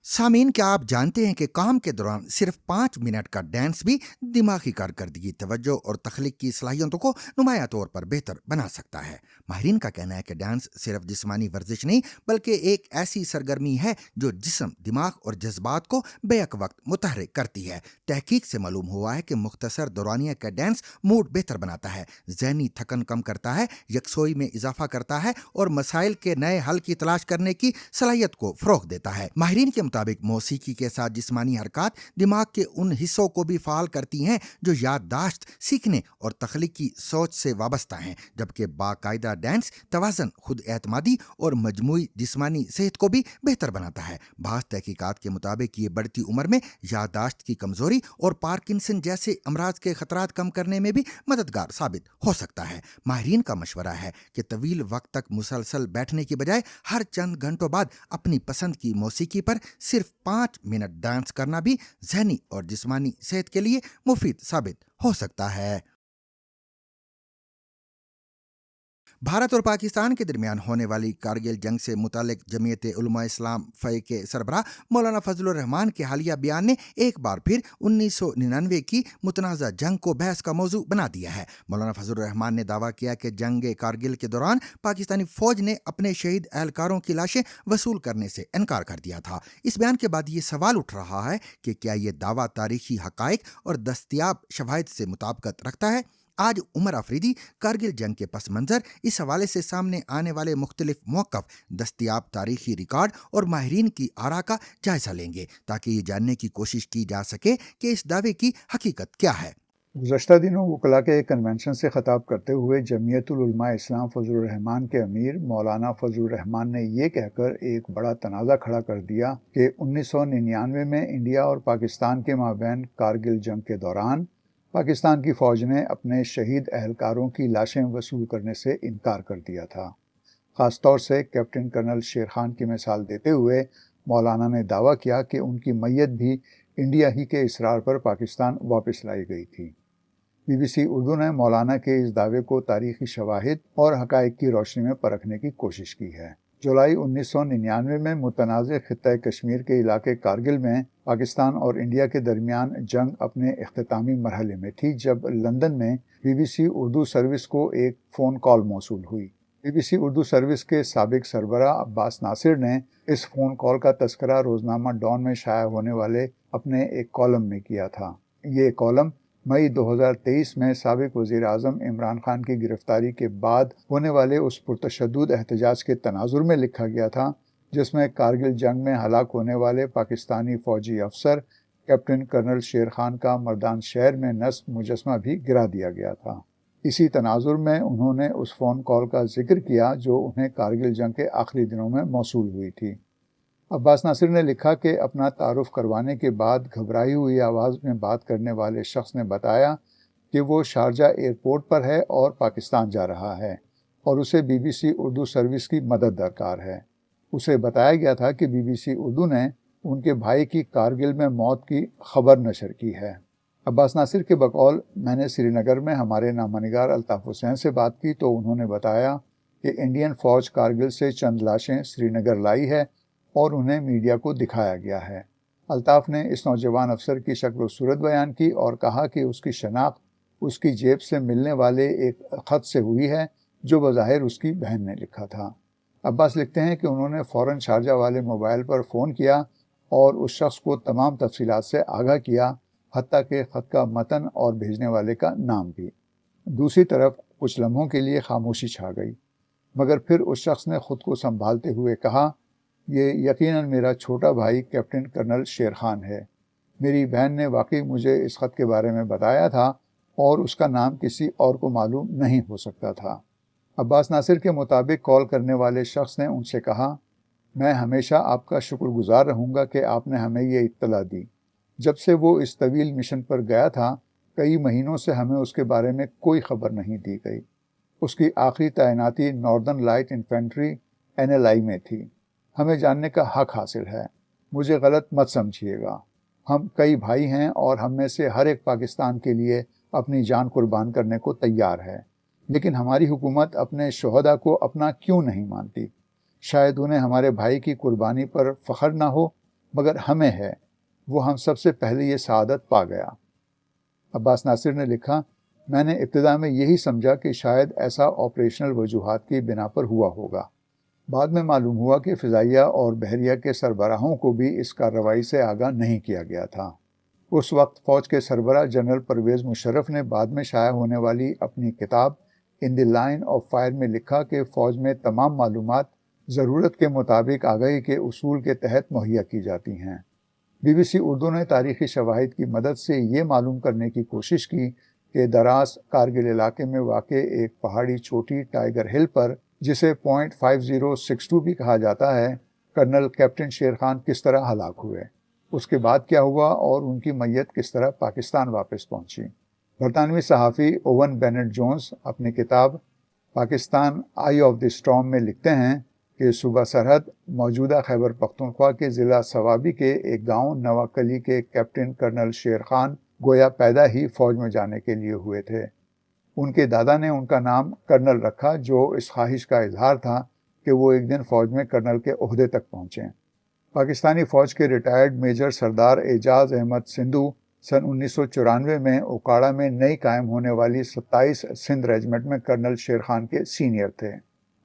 सामीन, क्या आप जानते हैं कि काम के दौरान सिर्फ 5 मिनट का डांस भी दिमागी कारकर्दगी, तवज्जो और तख्लीक की सलाहियतों को नुमाया तौर पर बेहतर बना सकता है। माहिरीन का कहना है कि डांस सिर्फ जिस्मानी वर्जिश नहीं बल्कि एक ऐसी सरगर्मी है जो जिस्म, दिमाग और जज्बात को बेक वक्त मुतहरिक करती है। तहकीक से मालूम हुआ है कि मुख्तसर दौरानिया का डांस मूड बेहतर बनाता है, ज़हनी थकन कम करता है, यकसोई में इजाफा करता है और मसाइल के नए हल की तलाश करने की सलाहियत को फ़रोग़ देता है। माहिरीन के मुताबिक मौसीकी के साथ जिस्मानी हरकत दिमाग के उन हिस्सों को भी फ़ाल करती हैं जो याददाश्त, सीखने और तख्लीकी सोच से वाबस्ता हैं, जबकि बाकायदा डांस तवाज़न, खुद एतमादी और मजमूई जिस्मानी सेहत को भी बेहतर बनाता है। बाज़ तहकीकात के मुताबिक ये बढ़ती उम्र में याददाश्त की कमज़ोरी और पार्किंसन जैसे अमराज के ख़तरात कम करने में भी मददगार साबित हो सकता है। माहिरीन का मशवरा है कि तवील वक्त तक मुसलसल बैठने की बजाय हर चंद घंटों बाद अपनी पसंद की मौसीकी पर सिर्फ 5 मिनट डांस करना भी ज़हनी और जिस्मानी सेहत के लिए मुफीद साबित हो सकता है। भारत और पाकिस्तान के दरमियान होने वाली कारगिल जंग से मुतालिक जमीयत उलमा इस्लाम फ़ै के सरबराह मौलाना फजलुर रहमान के हालिया बयान ने एक बार फिर 1999 की मुतनाज़ा जंग को बहस का मौजू बना दिया है। मौलाना फजलुर रहमान ने दावा किया कि जंग कारगिल के दौरान पाकिस्तानी फ़ौज ने अपने शहीद एहलकारों की लाशें वसूल करने से इनकार कर दिया था। इस बयान के बाद ये सवाल उठ रहा है कि क्या ये दावा तारीखी हक़ाइक़ और दस्तयाब शवाहिद से मुताबिकत रखता है। आज उमर अफरीदी कारगिल जंग के पस मंज़र इस हवाले से सामने आने वाले मुख्तलिफ मौक़िफ़, दस्तयाब तारीख़ी रिकॉर्ड और माहिरीन की आरा का जायज़ा लेंगे ताकि ये जानने की कोशिश की जा सके कि इस दावे की हकीकत क्या है। گزشتہ دنوں وکلاء کے ایک کنونشن سے خطاب کرتے ہوئے جمعیت العلماء اسلام فضل الرحمان کے امیر مولانا فضل الرحمان نے یہ کہہ کر ایک بڑا تنازع کھڑا کر دیا کہ 1999 میں انڈیا اور پاکستان کے مابین کارگل جنگ کے دوران پاکستان کی فوج نے اپنے شہید اہلکاروں کی لاشیں وصول کرنے سے انکار کر دیا تھا۔ خاص طور سے کیپٹن کرنل شیر خان کی مثال دیتے ہوئے مولانا نے دعویٰ کیا کہ ان کی میت بھی انڈیا ہی کے اصرار پر پاکستان واپس لائی گئی تھی۔ بی بی سی اردو نے مولانا کے اس دعوے کو تاریخی شواہد اور حقائق کی روشنی میں پرکھنے کی کوشش کی ہے۔ جولائی 1999 میں متنازع خطہ کشمیر کے علاقے کارگل میں پاکستان اور انڈیا کے درمیان جنگ اپنے اختتامی مرحلے میں تھی جب لندن میں B B C Urdu service کو ایک فون کال موصول ہوئی۔ B B C Urdu service کے سابق سربراہ عباس ناصر نے اس فون کال کا تذکرہ روزنامہ ڈان میں شائع ہونے والے اپنے ایک کالم میں کیا تھا۔ یہ کالم مئی 2023 میں سابق وزیر اعظم عمران خان کی گرفتاری کے بعد ہونے والے اس پرتشدد احتجاج کے تناظر میں لکھا گیا تھا جس میں کارگل جنگ میں ہلاک ہونے والے پاکستانی فوجی افسر کیپٹن کرنل شیر خان کا مردان شہر میں نصب مجسمہ بھی گرا دیا گیا تھا۔ اسی تناظر میں انہوں نے اس فون کال کا ذکر کیا جو انہیں کارگل جنگ کے آخری دنوں میں موصول ہوئی تھی۔ عباس ناصر نے لکھا کہ اپنا تعارف کروانے کے بعد گھبرائی ہوئی آواز میں بات کرنے والے شخص نے بتایا کہ وہ شارجہ ایئرپورٹ پر ہے اور پاکستان جا رہا ہے اور اسے B B C Urdu service کی مدد درکار ہے۔ اسے بتایا گیا تھا کہ بی بی سی اردو نے ان کے بھائی کی کارگل میں موت کی خبر نشر کی ہے۔ عباس ناصر کے بقول میں نے سری نگر میں ہمارے نامہ نگار الطاف حسین سے بات کی تو انہوں نے بتایا کہ انڈین فوج کارگل سے چند لاشیں سری نگر لائی ہے اور انہیں میڈیا کو دکھایا گیا ہے۔ الطاف نے اس نوجوان افسر کی شکل و صورت بیان کی اور کہا کہ اس کی شناخت اس کی جیب سے ملنے والے ایک خط سے ہوئی ہے جو بظاہر اس کی بہن نے لکھا تھا۔ عباس لکھتے ہیں کہ انہوں نے فوراً شارجہ والے موبائل پر فون کیا اور اس شخص کو تمام تفصیلات سے آگاہ کیا، حتیٰ کہ خط کا متن اور بھیجنے والے کا نام بھی۔ دوسری طرف کچھ لمحوں کے لیے خاموشی چھا گئی، مگر پھر اس شخص نے خود کو سنبھالتے ہوئے کہا، یہ یقیناً میرا چھوٹا بھائی کیپٹن کرنل شیر خان ہے۔ میری بہن نے واقعی مجھے اس خط کے بارے میں بتایا تھا اور اس کا نام کسی اور کو معلوم نہیں ہو سکتا تھا۔ عباس ناصر کے مطابق کال کرنے والے شخص نے ان سے کہا، میں ہمیشہ آپ کا شکر گزار رہوں گا کہ آپ نے ہمیں یہ اطلاع دی۔ جب سے وہ اس طویل مشن پر گیا تھا کئی مہینوں سے ہمیں اس کے بارے میں کوئی خبر نہیں دی گئی۔ اس کی آخری تعیناتی ناردرن لائٹ انفینٹری NLI میں تھی۔ ہمیں جاننے کا حق حاصل ہے۔ مجھے غلط مت سمجھیے گا، ہم کئی بھائی ہیں اور ہم میں سے ہر ایک پاکستان کے لیے اپنی جان قربان کرنے کو تیار ہے، لیکن ہماری حکومت اپنے شہداء کو اپنا کیوں نہیں مانتی؟ شاید انہیں ہمارے بھائی کی قربانی پر فخر نہ ہو، مگر ہمیں ہے۔ وہ ہم سب سے پہلے یہ سعادت پا گیا۔ عباس ناصر نے لکھا، میں نے ابتدا میں یہی سمجھا کہ شاید ایسا آپریشنل وجوہات کی بنا پر ہوا ہوگا۔ بعد میں معلوم ہوا کہ فضائیہ اور بحریہ کے سربراہوں کو بھی اس کارروائی سے آگاہ نہیں کیا گیا تھا۔ اس وقت فوج کے سربراہ جنرل پرویز مشرف نے بعد میں شائع ہونے والی اپنی کتاب ان دی لائن آف فائر میں لکھا کہ فوج میں تمام معلومات ضرورت کے مطابق آگاہی کے اصول کے تحت مہیا کی جاتی ہیں۔ بی بی سی اردو نے تاریخی شواہد کی مدد سے یہ معلوم کرنے کی کوشش کی کہ دراز کارگل علاقے میں واقع ایک پہاڑی چوٹی ٹائیگر ہل پر، جسے .5062 بھی کہا جاتا ہے، کرنل کیپٹن شیر خان کس طرح ہلاک ہوئے، اس کے بعد کیا ہوا اور ان کی میت کس طرح پاکستان واپس پہنچی۔ برطانوی صحافی اوون بینٹ جونز اپنی کتاب پاکستان آئی آف دی اسٹارم میں لکھتے ہیں کہ صوبہ سرحد موجودہ خیبر پختونخوا کے ضلع صوابی کے ایک گاؤں نواکلی کے کیپٹن کرنل شیر خان گویا پیدا ہی فوج میں جانے کے لیے ہوئے تھے۔ ان کے دادا نے ان کا نام کرنل رکھا، جو اس خواہش کا اظہار تھا کہ وہ ایک دن فوج میں کرنل کے عہدے تک پہنچیں۔ پاکستانی فوج کے ریٹائرڈ میجر سردار اعجاز احمد سندھو سن 1994 میں اوکاڑا میں نئی قائم ہونے والی 27 سندھ ریجمنٹ میں کرنل شیر خان کے سینئر تھے۔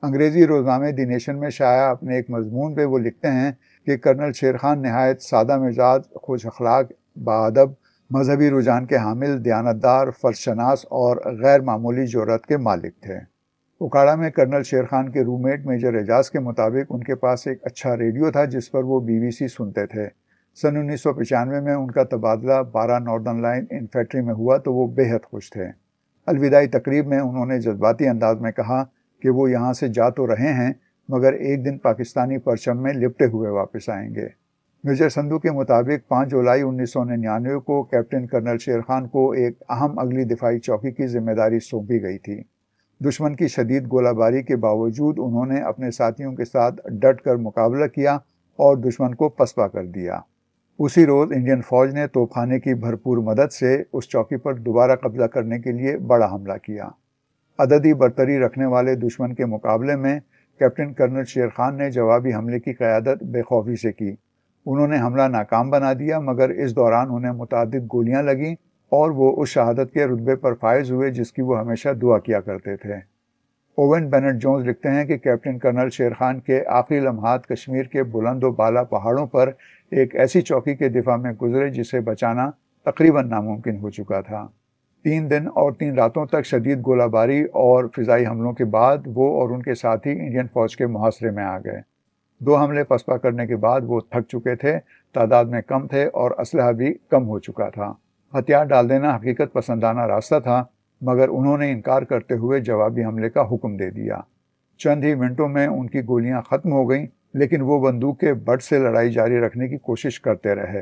انگریزی روزنامے دی نیشن میں شائع اپنے ایک مضمون پہ وہ لکھتے ہیں کہ کرنل شیر خان نہایت سادہ مزاج، خوش اخلاق، باادب، مذہبی رجحان کے حامل، دیانتدار، فرشناس اور غیر معمولی جرأت کے مالک تھے۔ اوکاڑا میں کرنل شیر خان کے روم میٹ میجر اعجاز کے مطابق ان کے پاس ایک اچھا ریڈیو تھا جس پر وہ BBC سنتے تھے۔ सन 1995 में उनका तबादला 12 नॉर्दर्न लाइन इन्फेंट्री में हुआ तो वो बेहद खुश थे। अलविदाई तकरीब में उन्होंने जज्बाती अंदाज में कहा कि वो यहाँ से जा तो रहे हैं मगर एक दिन पाकिस्तानी परचम में लिपटे हुए वापस आएंगे। मेजर संधू के मुताबिक 5 जुलाई 1999 को कैप्टन कर्नल शेर खान को एक अहम अगली दिफाई चौकी की जिम्मेदारी सौंपी गई थी। दुश्मन की शदीद गोलाबारी के बावजूद उन्होंने अपने साथियों के साथ डट कर मुकाबला किया और दुश्मन को पसपा कर दिया। उसी रोज़ इंडियन फ़ौज ने तोपखाने की भरपूर मदद से उस चौकी पर दोबारा कब्जा करने के लिए बड़ा हमला किया। अददी बरतरी रखने वाले दुश्मन के मुकाबले में कैप्टन कर्नल शेर खान ने जवाबी हमले की क़यादत बेखौफी से की। उन्होंने हमला नाकाम बना दिया मगर इस दौरान उन्हें मुतादिद गोलियां लगीं और वो उस शहादत के रुतबे पर फायज हुए जिसकी वो हमेशा दुआ किया करते थे। ओवन बेनेट जोन्स लिखते हैं कि कैप्टन कर्नल शेर खान के आखिरी लम्हात कश्मीर के बुलंद व बाला पहाड़ों पर एक ऐसी चौकी के दिफा में गुजरे जिसे बचाना तकरीबन नामुमकिन हो चुका था। 3 दिन और 3 रातों तक शदीद गोलाबारी और फ़िज़ाई हमलों के बाद वो और उनके साथी इंडियन फ़ौज के मुहासरे में आ गए। 2 हमले पसपा करने के बाद वो थक चुके थे, तादाद में कम थे और असलहा भी कम हो चुका था। हथियार डाल देना हकीकत पसंदाना रास्ता था मगर उन्होंने इनकार करते हुए जवाबी हमले का हुक्म दे दिया। चंद ही मिनटों में उनकी गोलियां ख़त्म हो गईं लेकिन वो बंदूक के बट से लड़ाई जारी रखने की कोशिश करते रहे,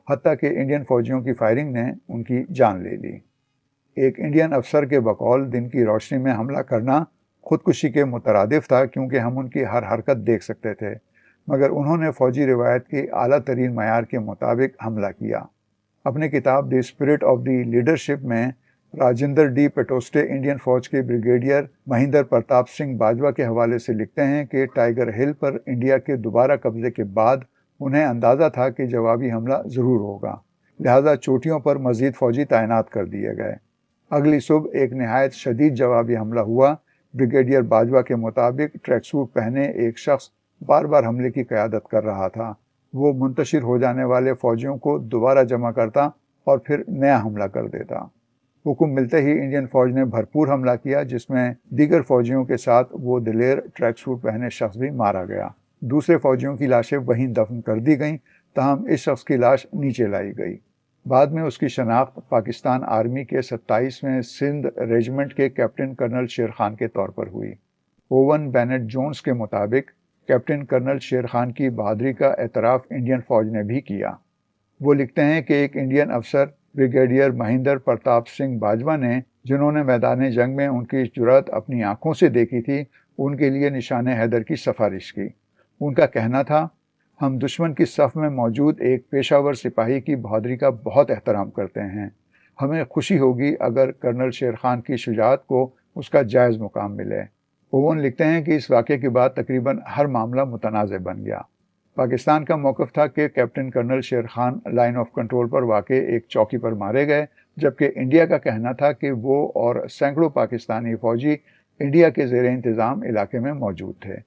हत्ता कि इंडियन फ़ौजियों की फायरिंग ने उनकी जान ले ली। एक इंडियन अफसर के बकौल दिन की रोशनी में हमला करना खुदकुशी के मुतरादिफ था क्योंकि हम उनकी हर हरकत देख सकते थे, मगर उन्होंने फ़ौजी रिवायत की आला तरीन मयार के मुताबिक हमला किया। अपनी किताब the spirit of the leadership में राजेंद्र डी पेटोस्टे इंडियन फ़ौज के ब्रिगेडियर महेंद्र प्रताप सिंह बाजवा के हवाले से लिखते हैं कि टाइगर हिल पर इंडिया के दोबारा कब्जे के बाद उन्हें अंदाज़ा था कि जवाबी हमला ज़रूर होगा, लिहाजा चोटियों पर मज़ीद फ़ौजी तैनात कर दिए गए। अगली सुबह एक नहायत शदीद जवाबी हमला हुआ। ब्रिगेडियर बाजवा के मुताबिक ट्रैक सूट पहने एक शख्स बार बार हमले की क़यादत कर रहा था। वो मुंतशिर हो जाने वाले फ़ौजियों को दोबारा जमा करता और फिर नया हमला कर देता। हुक्म मिलते ही इंडियन फ़ौज ने भरपूर हमला किया जिसमें दीगर फ़ौजियों के साथ वो दिलेर ट्रैक सूट पहने शख्स भी मारा गया। दूसरे फ़ौजियों की लाशें वहीं दफन कर दी गईं, ताहम इस शख्स की लाश नीचे लाई गई। बाद में उसकी शनाख्त पाकिस्तान आर्मी के 27वें सिंध रेजिमेंट के कैप्टन कर्नल शेर खान के तौर पर हुई। ओवन बेनेट जोन्स के मुताबिक कैप्टन कर्नल शेर खान की बहादुरी का एतराफ़ इंडियन फ़ौज ने भी किया। वो लिखते हैं कि एक इंडियन अफसर ब्रिगेडियर महेंद्र प्रताप सिंह बाजवा ने, जिन्होंने मैदान जंग में उनकी जुर्रत अपनी आंखों से देखी थी, उनके लिए निशान हैदर की सिफारिश की। उनका कहना था, हम दुश्मन की सफ़ में मौजूद एक पेशावर सिपाही की बहादुरी का बहुत एहतराम करते हैं। हमें खुशी होगी अगर कर्नल शेर खान की शुजाअत को उसका जायज़ मुकाम मिले। ओवन लिखते हैं कि इस वाक़े के बाद तकरीबन हर मामला मुतनाज़ बन गया। पाकिस्तान का मौक़िफ़ था कि कैप्टन कर्नल शेर खान लाइन ऑफ कंट्रोल पर वाक़े एक चौकी पर मारे गए, जबकि इंडिया का कहना था कि वो और सैकड़ों पाकिस्तानी फ़ौजी इंडिया के ज़ेर इंतज़ाम इलाके में मौजूद थे।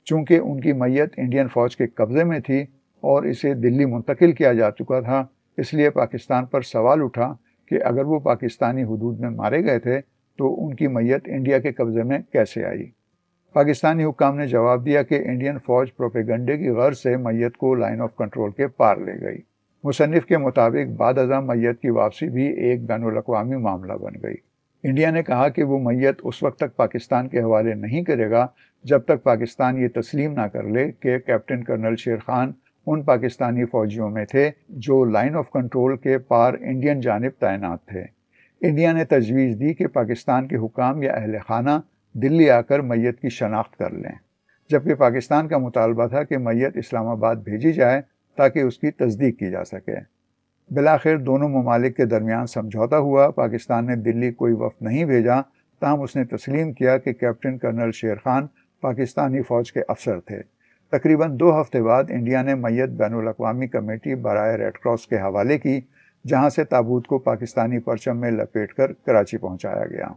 चूँकि उनकी मैयत इंडियन फ़ौज के कब्ज़े में थी और इसे दिल्ली मुंतकिल किया जा चुका था, इसलिए पाकिस्तान पर सवाल उठा कि अगर वो पाकिस्तानी हुदूद में मारे गए थे तो उनकी मैयत इंडिया के कब्ज़े में कैसे आई। पाकिस्तानी हुक्काम ने जवाब दिया कि इंडियन फ़ौज प्रोपेगंडे की गर्ज से मैयत को लाइन ऑफ कंट्रोल के पार ले गई। मुसन्निफ़ के मुताबिक बाद अज़ां मैयत की वापसी भी एक बैनुल-अक़वामी मामला बन गई। इंडिया ने कहा कि वो मैयत उस वक्त तक पाकिस्तान के हवाले नहीं करेगा जब तक पाकिस्तान ये तस्लीम ना कर ले कि कैप्टन कर्नल शेर खान उन पाकिस्तानी फ़ौजियों में थे जो लाइन ऑफ कंट्रोल के पार इंडियन जानिब तैनात थे। इंडिया ने तजवीज़ दी कि पाकिस्तान के हुकाम या अहल खाना दिल्ली आकर मैयत की शनाख्त कर लें, जबकि पाकिस्तान का मुतालबा था कि मैयत इस्लामाबाद भेजी जाए ताकि उसकी तस्दीक की जा सके। बिलाखिर दोनों ममालिक के दरमियान समझौता हुआ। पाकिस्तान ने दिल्ली कोई वफ़द नहीं भेजा, ताहम उसने तस्लीम किया कि कैप्टन कर्नल शेर खान पाकिस्तानी फ़ौज के अफसर थे। तकरीबन 2 हफ्ते बाद इंडिया ने मैयत बैनुल-अक़वामी कमेटी बराए रेड क्रॉस के हवाले की, जहाँ से ताबूत को पाकिस्तानी परचम में लपेट कर कराची पहुँचाया गया।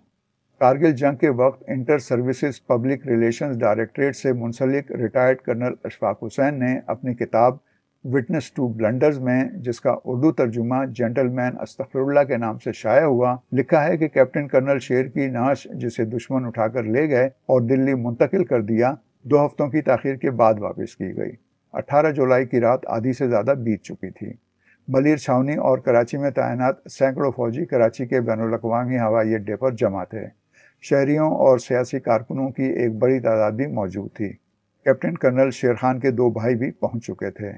कारगिल जंग के वक्त inter services public relations directorate से मुंसलिक रिटायर्ड कर्नल अशफाक हुसैन ने अपनी किताब विटनेस टू ब्लंडर्स में, जिसका उर्दू तर्जुमा जेंटलमैन अस्तगफिरुल्लाह के नाम से शाया हुआ, लिखा है कि कैप्टन कर्नल शेर की नाश, जिसे दुश्मन उठाकर ले गए और दिल्ली मुंतकिल कर दिया, 2 हफ्तों की ताख़ीर के बाद वापस की गई। 18 जुलाई की रात आधी से ज़्यादा बीत चुकी थी। बलीर छावनी और कराची में तैनात सैकड़ों फौजी कराची के बैनुल-अक़वामी हवाई अड्डे पर जमा थे। शहरियों और सियासी कारकुनों की एक बड़ी तादाद भी मौजूद थी। कैप्टन कर्नल शेर खान के 2 भाई भी पहुंच चुके थे।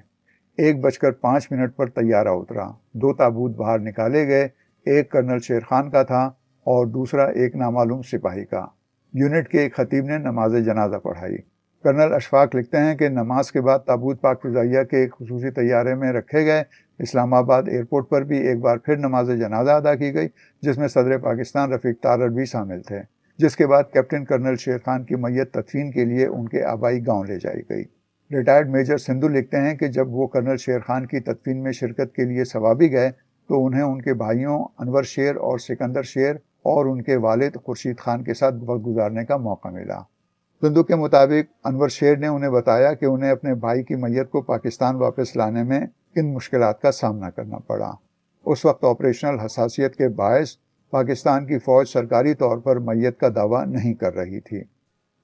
1:05 पर तैयारा उतरा। 2 ताबूत बाहर निकाले गए, एक कर्नल शेर खान का था और दूसरा एक नामालूम सिपाही का। यूनिट के एक खतीब ने नमाज जनाजा पढ़ाई। कर्नल अशफाक लिखते हैं कि नमाज के बाद ताबूत पाक फ़िज़ाइया के एक खुसूसी तैयारे में रखे गए। इस्लामाबाद एयरपोर्ट पर भी एक बार फिर नमाज जनाजा अदा की गई, जिसमें सदर पाकिस्तान रफ़ीक तारड़ भी शामिल थे। जिसके बाद कैप्टन कर्नल शेर खान की मैयत तदफीन के लिए उनके आबाई गांव ले जाई गई। रिटायर्ड मेजर सिंधु लिखते हैं कि जब वो कर्नल शेर खान की तदफीन में शिरकत के लिए सवाबी गए तो उन्हें उनके भाइयों अनवर शेर और सिकंदर शेर और उनके वालिद खुर्शीद खान के साथ वक्त गुजारने का मौका मिला। सिंधु के मुताबिक अनवर शेर ने उन्हें बताया कि उन्हें अपने भाई की मैयत को पाकिस्तान वापस लाने में किन मुश्किलात का सामना करना पड़ा। उस वक्त ऑपरेशनल हसासियत के बायस पाकिस्तान की फ़ौज सरकारी तौर पर मैयत का दावा नहीं कर रही थी।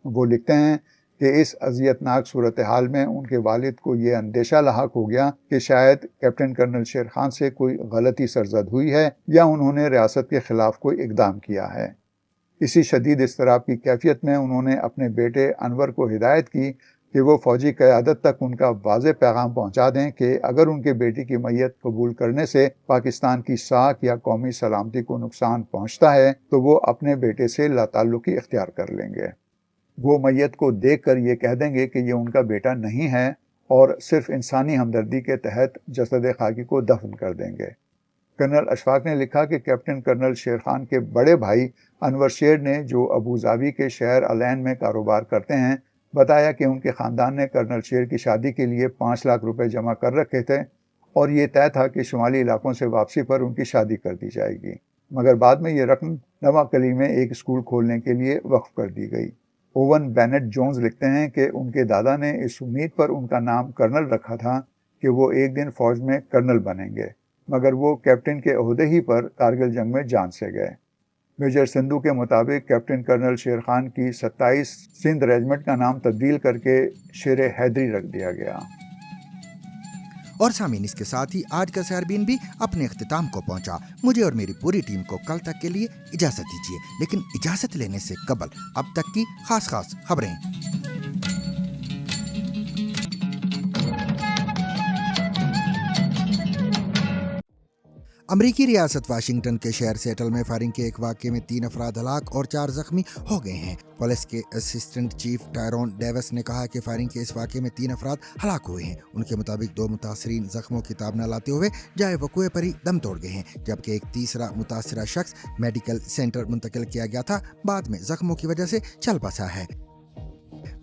वो लिखते हैं कि इस अज़ियतनाक सूरत हाल में उनके वालिद को ये अंदेशा लाहक हो गया कि शायद कैप्टन कर्नल शेर खान से कोई गलती सरजद हुई है या उन्होंने रियासत के ख़िलाफ़ कोई इक़दाम किया है। इसी शदीद इज़्तिराब की कैफियत में उन्होंने अपने बेटे अनवर को हिदायत की कि वो फ़ौजी क़यादत तक उनका वाज़ेह पैगाम पहुँचा दें कि अगर उनके बेटी की मैयत कबूल करने से पाकिस्तान की साख या कौमी सलामती को नुकसान पहुँचता है तो वो अपने बेटे से लाताल्लुकी इख्तियार कर लेंगे। वो मैयत को देख कर ये कह देंगे कि ये उनका बेटा नहीं है और सिर्फ इंसानी हमदर्दी के तहत जसद खाकी को दफन कर देंगे। कर्नल अशफाक ने लिखा कि कैप्टन कर्नल शेर खान के बड़े भाई अनवर शेर ने, जो अबूज़ाबी के शहर अलैन में कारोबार करते हैं, बताया कि उनके ख़ानदान ने कर्नल शेर की शादी के लिए 5 लाख रुपए जमा कर रखे थे और ये तय था कि शुमाली इलाकों से वापसी पर उनकी शादी कर दी जाएगी, मगर बाद में ये रकम नवाकली में एक स्कूल खोलने के लिए वक्फ कर दी गई। ओवन बेनेट जोन्स लिखते हैं कि उनके दादा ने इस उम्मीद पर उनका नाम कर्नल रखा था कि वो एक दिन फ़ौज में कर्नल बनेंगे, मगर वो कैप्टन के ओहदे ही पर कारगिल जंग में जान से गए। मेजर सिंधु के मुताबिक कैप्टन कर्नल शेर खान की 27 सिंध रेजिमेंट का नाम तब्दील करके शेर हैदरी रख दिया गया। और सामीन, इसके साथ ही आज का सहरबीन भी अपने इख्तिताम को पहुंचा। मुझे और मेरी पूरी टीम को कल तक के लिए इजाज़त दीजिए, लेकिन इजाज़त लेने से कबल अब तक की खास खबरें। अमरीकी रियासत वाशिंगटन के शहर सेटल में फायरिंग के एक वाक़े में 3 अफराद हलाक और 4 ज़ख्मी हो गए हैं। पुलिस के असिस्टेंट चीफ टायरोन डेविस ने कहा कि फायरिंग के इस वाक़े में 3 अफराद हलाक हुए हैं। उनके मुताबिक 2 मुतासरीन ज़ख्मों की ताब न लाते हुए जाए वक़ूए पर ही दम तोड़ गए हैं, जबकि एक तीसरा मुतासरा शख्स मेडिकल सेंटर मुंतकिल किया गया था, बाद में ज़ख्मों की वजह से चल बसा है।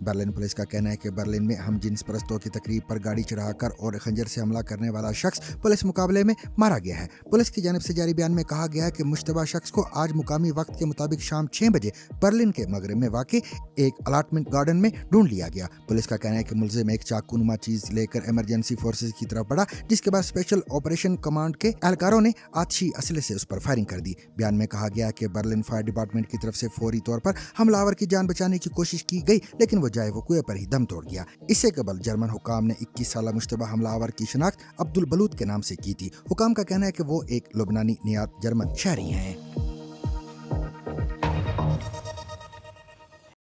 बर्लिन पुलिस का कहना है कि बर्लिन में हम जिन्स परस्तों की तकरीब पर गाड़ी चढ़ाकर और खंजर से हमला करने वाला शख्स पुलिस मुकाबले में मारा गया है। पुलिस की जानिब से जारी बयान में कहा गया है कि मुश्तबा शख्स को आज मुकामी वक्त के मुताबिक शाम 6 बजे बर्लिन के मगरब में वाक़े एक अलाटमेंट गार्डन में ढूंढ लिया गया। पुलिस का कहना है कि मुलजिम एक चाकूनुमा चीज़ लेकर इमरजेंसी फोर्सेज की तरफ बढ़ा, जिसके बाद स्पेशल ऑपरेशन कमांड के एहलकारों ने आतिशी असले से उस पर फायरिंग कर दी। बयान में कहा गया कि बर्लिन फायर डिपार्टमेंट की तरफ से फौरी तौर पर हमलावर की जान बचाने की कोशिश की गई, लेकिन वो जाए वक़ूए पर ही दम तोड़ गया। इससे कबल जर्मन हुकाम ने 21 साला मुश्तबा हमलावर की शनाख्त अब्दुल बलूद के नाम से की थी। हुकाम का कहना है कि वो एक लुबनानी नियात जर्मन शहरी हैं।